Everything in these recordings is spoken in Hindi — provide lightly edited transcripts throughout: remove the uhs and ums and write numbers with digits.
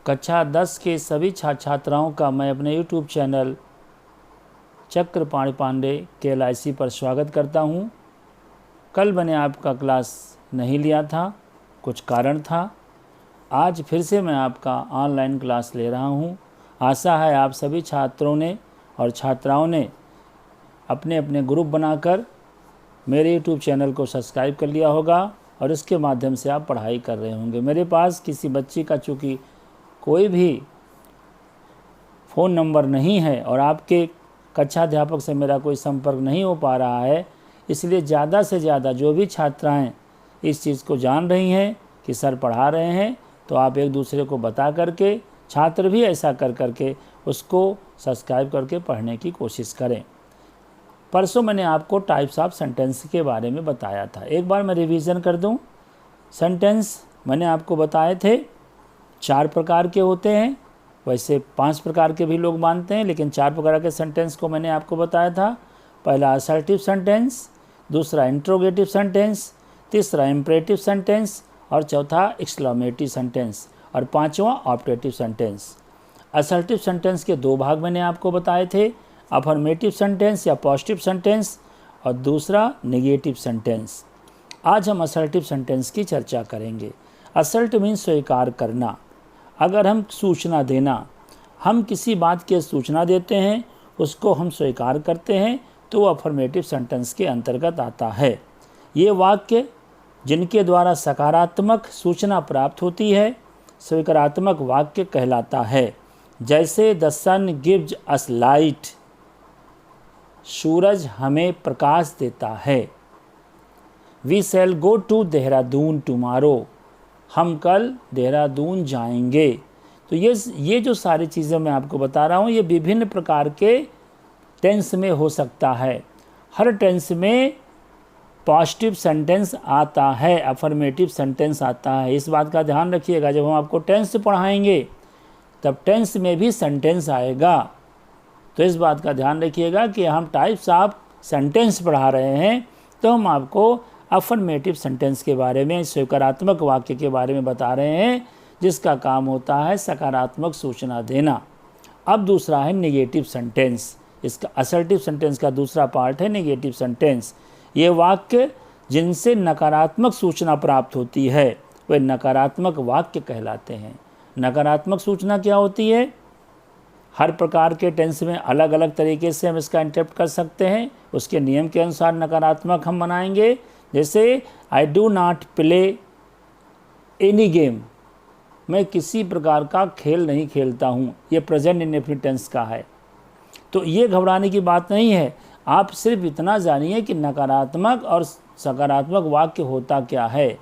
कक्षा 10 के सभी छात्राओं का मैं अपने YouTube channel Chakrapani Pandey KLIC पर स्वागत करता हूं। कल मैंने आपका क्लास नहीं लिया था, कुछ कारण था। आज फिर से मैं आपका ऑनलाइन क्लास ले रहा हूं। आशा है आप सभी छात्रों ने और छात्राओं ने अपने अपने ग्रुप बनाकर मेरे यूट्यूब चैनल को सब्सक्राइब कर लिया होगा और इसके माध्यम से आप पढ़ाई कर रहे होंगे। मेरे पास किसी बच्ची का चूँकि कोई भी फ़ोन नंबर नहीं है और आपके कक्षा अध्यापक से मेरा कोई संपर्क नहीं हो पा रहा है, इसलिए ज़्यादा से ज़्यादा जो भी छात्राएं इस चीज़ को जान रही हैं कि सर पढ़ा रहे हैं, तो आप एक दूसरे को बता करके, छात्र भी ऐसा कर करके उसको सब्सक्राइब करके पढ़ने की कोशिश करें। परसों मैंने आपको टाइप्स ऑफ सेंटेंस के बारे में बताया था। एक बार मैं रिवीजन कर दूं। सेंटेंस मैंने आपको बताए थे 4 प्रकार के होते हैं, वैसे 5 प्रकार के भी लोग मानते हैं, लेकिन 4 प्रकार के सेंटेंस को मैंने आपको बताया था। पहला असर्टिव सेंटेंस, दूसरा इंट्रोगेटिव सेंटेंस, तीसरा इम्परेटिव सेंटेंस और चौथा एक्सक्लेमेटिव सेंटेंस और पांचवा ऑप्टेटिव सेंटेंस। असर्टिव सेंटेंस के 2 भाग मैंने आपको बताए थे, अफर्मेटिव सेंटेंस या पॉजिटिव सेंटेंस और दूसरा नेगेटिव सेंटेंस। आज हम असर्टिव सेंटेंस की चर्चा करेंगे। असर्ट मीन्स स्वीकार करना। अगर हम सूचना देना, हम किसी बात की सूचना देते हैं, उसको हम स्वीकार करते हैं, तो वो अफर्मेटिव सेंटेंस के अंतर्गत आता है। ये वाक्य जिनके द्वारा सकारात्मक सूचना प्राप्त होती है सकारात्मक वाक्य कहलाता है। जैसे the sun gives us light, सूरज हमें प्रकाश देता है। We shall go to Dehradun tomorrow, हम कल देहरादून जाएंगे। तो ये जो सारी चीज़ें मैं आपको बता रहा हूँ, ये विभिन्न प्रकार के टेंस में हो सकता है। हर टेंस में पॉजिटिव सेंटेंस आता है, अफर्मेटिव सेंटेंस आता है। इस बात का ध्यान रखिएगा, जब हम आपको टेंस पढ़ाएंगे तब टेंस में भी सेंटेंस आएगा। तो इस बात का ध्यान रखिएगा कि हम टाइप्स ऑफ सेंटेंस पढ़ा रहे हैं, तो हम आपको अफर्मेटिव सेंटेंस के बारे में, सकारात्मक वाक्य के बारे में बता रहे हैं, जिसका काम होता है सकारात्मक सूचना देना। अब दूसरा है नेगेटिव सेंटेंस। इसका असर्टिव सेंटेंस का दूसरा पार्ट है नेगेटिव सेंटेंस। ये वाक्य जिनसे नकारात्मक सूचना प्राप्त होती है वे नकारात्मक वाक्य कहलाते हैं। नकारात्मक सूचना क्या होती है? हर प्रकार के टेंस में अलग अलग तरीके से हम इसका इंटरप्ट कर सकते हैं। उसके नियम के अनुसार नकारात्मक हम बनाएंगे। जैसे I do not play any game, मैं किसी प्रकार का खेल नहीं खेलता हूँ, ये प्रेजेंट इंडेफिनिट टेंस का है। तो ये घबराने की बात नहीं है। आप सिर्फ इतना जानिए कि नकारात्मक और सकारात्मक वाक्य होता क्या है,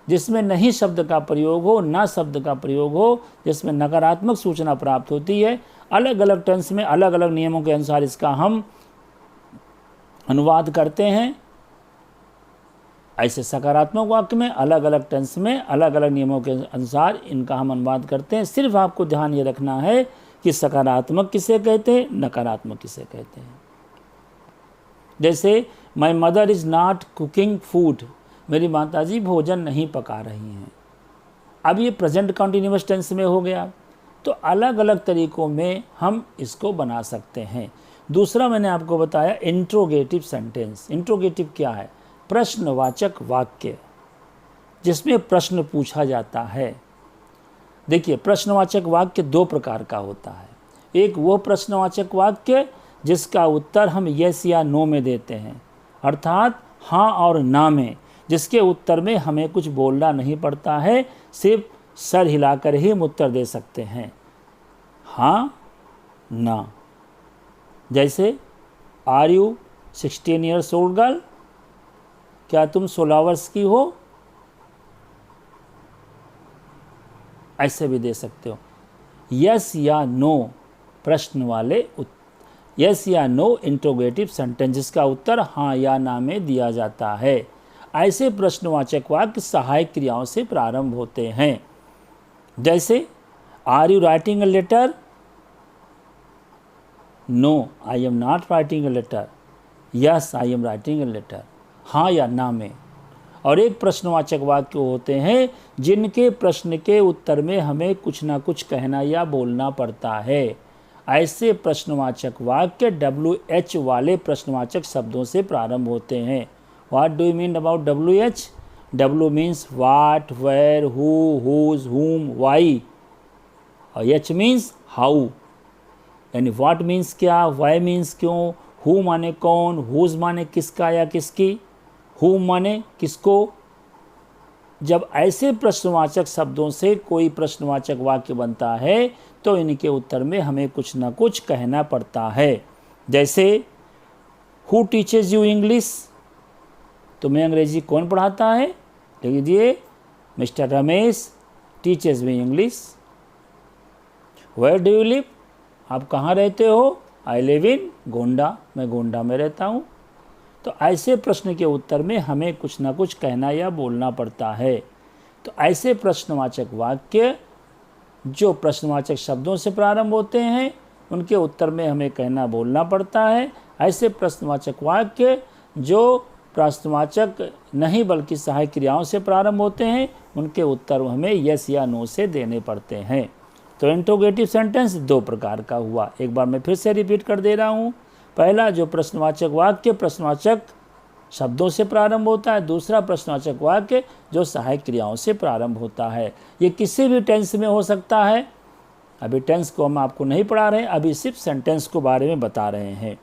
जिसमें नहीं शब्द का प्रयोग हो, ना शब्द का प्रयोग हो, जिसमें नकारात्मक सूचना प्राप्त होती है। अलग अलग टेंस में अलग अलग नियमों के अनुसार इसका हम अनुवाद करते हैं। ऐसे सकारात्मक वाक्य में अलग अलग टेंस में अलग अलग नियमों के अनुसार इनका हम अनुवाद करते हैं। सिर्फ आपको ध्यान ये रखना है कि सकारात्मक किसे कहते हैं, नकारात्मक किसे कहते हैं। जैसे my mother is not cooking food, मेरी माताजी भोजन नहीं पका रही हैं। अब ये प्रेजेंट कंटिन्यूअस टेंस में हो गया। तो अलग अलग तरीकों में हम इसको बना सकते हैं। दूसरा मैंने आपको बताया इंट्रोगेटिव सेंटेंस। इंट्रोगेटिव क्या है? प्रश्नवाचक वाक्य, जिसमें प्रश्न पूछा जाता है। देखिए, प्रश्नवाचक वाक्य 2 प्रकार का होता है। एक वो प्रश्नवाचक वाक्य जिसका उत्तर हम यस या नो में देते हैं, अर्थात हाँ और ना में, जिसके उत्तर में हमें कुछ बोलना नहीं पड़ता है, सिर्फ सर हिलाकर ही हम उत्तर दे सकते हैं, हाँ ना। जैसे are you 16 years old girl, क्या तुम 16 वर्ष की हो? ऐसे भी दे सकते हो। यस या नो प्रश्न वाले यस या नो इंट्रोगेटिव सेंटेंस, जिसका उत्तर हाँ या ना में दिया जाता है। ऐसे प्रश्नवाचक वाक्य सहायक क्रियाओं से प्रारंभ होते हैं। जैसे are you writing a letter? No, I am not writing a letter. Yes, I am writing a letter. हाँ या ना में। और एक प्रश्नवाचक वाक्य होते हैं जिनके प्रश्न के उत्तर में हमें कुछ ना कुछ कहना या बोलना पड़ता है। ऐसे प्रश्नवाचक वाक्य WH वाले प्रश्नवाचक शब्दों से प्रारंभ होते हैं। What do you mean about WH? W means what, where, who, whose, whom, why, और H मीन्स हाउ। यानी व्हाट मीन्स क्या, वाई मीन्स क्यों, हु माने कौन, हुज माने किसका या किसकी, हुम माने किसको। जब ऐसे प्रश्नवाचक शब्दों से कोई प्रश्नवाचक वाक्य बनता है तो इनके उत्तर में हमें कुछ ना कुछ कहना पड़ता है। जैसे हु टीचेज यू इंग्लिश, तुम्हें अंग्रेजी कौन पढ़ाता है? लिख दीजिए mister Ramesh teaches me English. Where do you live, आप कहाँ रहते हो? आई लिव इन गोंडा, मैं गोंडा में रहता हूँ। तो ऐसे प्रश्न के उत्तर में हमें कुछ ना कुछ कहना या बोलना पड़ता है। तो ऐसे प्रश्नवाचक वाक्य जो प्रश्नवाचक शब्दों से प्रारंभ होते हैं उनके उत्तर में हमें कहना बोलना पड़ता है। ऐसे प्रश्नवाचक वाक्य जो प्रश्नवाचक नहीं बल्कि सहायक क्रियाओं से प्रारंभ होते हैं उनके उत्तर हमें यस या नो से देने पड़ते हैं। तो इंट्रोगेटिव सेंटेंस दो प्रकार का हुआ। एक बार मैं फिर से रिपीट कर दे रहा हूँ। पहला जो प्रश्नवाचक वाक्य प्रश्नवाचक शब्दों से प्रारंभ होता है, दूसरा प्रश्नवाचक वाक्य जो सहायक क्रियाओं से प्रारंभ होता है। ये किसी भी टेंस में हो सकता है। अभी टेंस को हम आपको नहीं पढ़ा रहे हैं, अभी सिर्फ सेंटेंस को बारे में बता रहे हैं।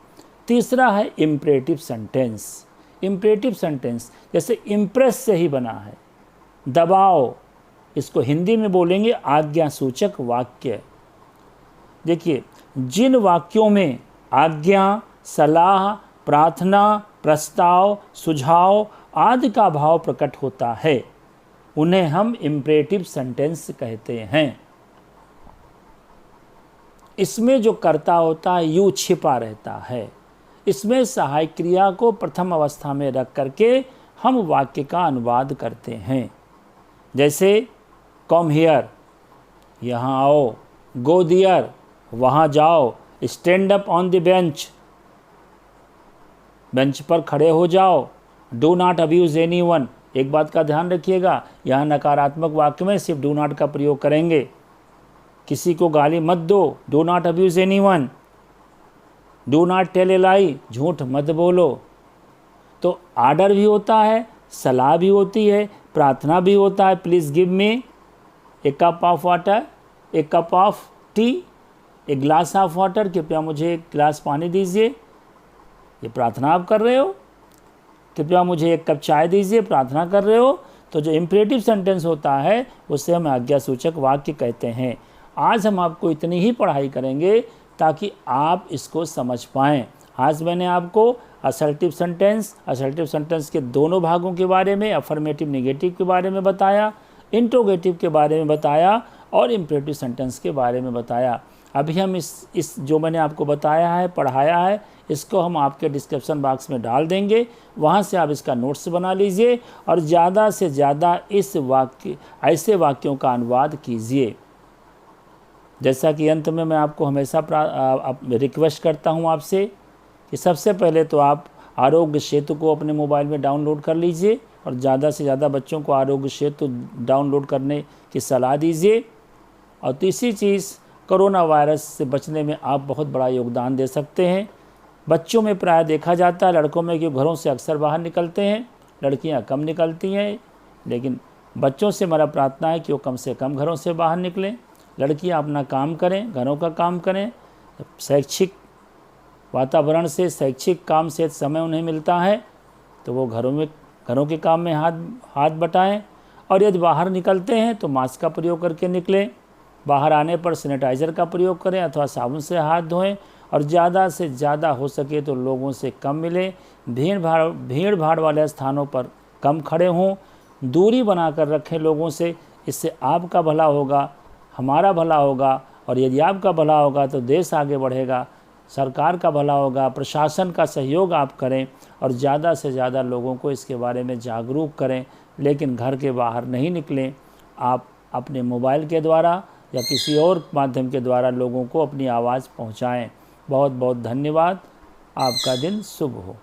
तीसरा है इम्परेटिव सेंटेंस। इम्परेटिव सेंटेंस जैसे इम्प्रेस से ही बना है, दबाओ, इसको हिंदी में बोलेंगे आज्ञा सूचक वाक्य। देखिए जिन वाक्यों में आज्ञा, सलाह, प्रार्थना, प्रस्ताव, सुझाव आदि का भाव प्रकट होता है उन्हें हम इम्परेटिव सेंटेंस कहते हैं। इसमें जो कर्ता होता है यू छिपा रहता है। इसमें सहायक क्रिया को प्रथम अवस्था में रख करके हम वाक्य का अनुवाद करते हैं। जैसे कम हियर, यहाँ आओ, गो दियर, वहाँ जाओ, stand up on the bench, bench पर खड़े हो जाओ, डू नॉट अब्यूज़ एनीवन। एक बात का ध्यान रखिएगा, यहाँ नकारात्मक वाक्य में सिर्फ डू नॉट का प्रयोग करेंगे। किसी को गाली मत दो, do not abuse anyone. Do not tell a lie, झूठ मत बोलो। तो आर्डर भी होता है, सलाह भी होती है, प्रार्थना भी होता है, please give me A cup of water, A cup of T, a glass of water, कृपया मुझे एक गिलास पानी दीजिए, ये प्रार्थना आप कर रहे हो। कृपया मुझे एक कप चाय दीजिए, प्रार्थना कर रहे हो। तो जो इम्परेटिव सेंटेंस होता है उसे हम आज्ञा सूचक वाक्य कहते हैं। आज हम आपको इतनी ही पढ़ाई करेंगे ताकि आप इसको समझ पाएँ। आज मैंने आपको असर्टिव सेंटेंस के दोनों भागों के बारे में, अफर्मेटिव नेगेटिव के बारे में बताया, इंट्रोगेटिव के बारे में बताया और इम्परेटिव सेंटेंस के बारे में बताया। अभी हम इस जो मैंने आपको बताया है, पढ़ाया है, इसको हम आपके डिस्क्रिप्शन बॉक्स में डाल देंगे। वहाँ से आप इसका नोट्स बना लीजिए और ज़्यादा से ज़्यादा ऐसे वाक्यों का अनुवाद कीजिए। जैसा कि अंत में मैं आपको हमेशा रिक्वेस्ट करता हूँ आपसे कि सबसे पहले तो आप आरोग्य सेतु को अपने मोबाइल में डाउनलोड कर लीजिए और ज़्यादा से ज़्यादा बच्चों को आरोग्य सेतु डाउनलोड करने की सलाह दीजिए। और तीसरी चीज़, कोरोना वायरस से बचने में आप बहुत बड़ा योगदान दे सकते हैं। बच्चों में प्राय देखा जाता है, लड़कों में कि घरों से अक्सर बाहर निकलते हैं, लड़कियां कम निकलती हैं, लेकिन बच्चों से मेरा प्रार्थना है कि वो कम से कम घरों से बाहर निकलें। लड़कियां अपना काम करें, घरों का काम करें। शैक्षिक वातावरण से, शैक्षिक काम से समय उन्हें मिलता है तो वो घरों के काम में हाथ बटाएं। और यदि बाहर निकलते हैं तो मास्क का प्रयोग करके निकलें। बाहर आने पर सैनिटाइज़र का प्रयोग करें अथवा साबुन से हाथ धोएं और ज़्यादा से ज़्यादा हो सके तो लोगों से कम मिलें। भीड़ भाड़ वाले स्थानों पर कम खड़े हों, दूरी बनाकर रखें लोगों से। इससे आपका भला होगा, हमारा भला होगा, और यदि आपका भला होगा तो देश आगे बढ़ेगा, सरकार का भला होगा, प्रशासन का सहयोग आप करें और ज़्यादा से ज़्यादा लोगों को इसके बारे में जागरूक करें। लेकिन घर के बाहर नहीं निकलें। आप अपने मोबाइल के द्वारा या किसी और माध्यम के द्वारा लोगों को अपनी आवाज़ पहुंचाएं। बहुत बहुत धन्यवाद। आपका दिन शुभ हो।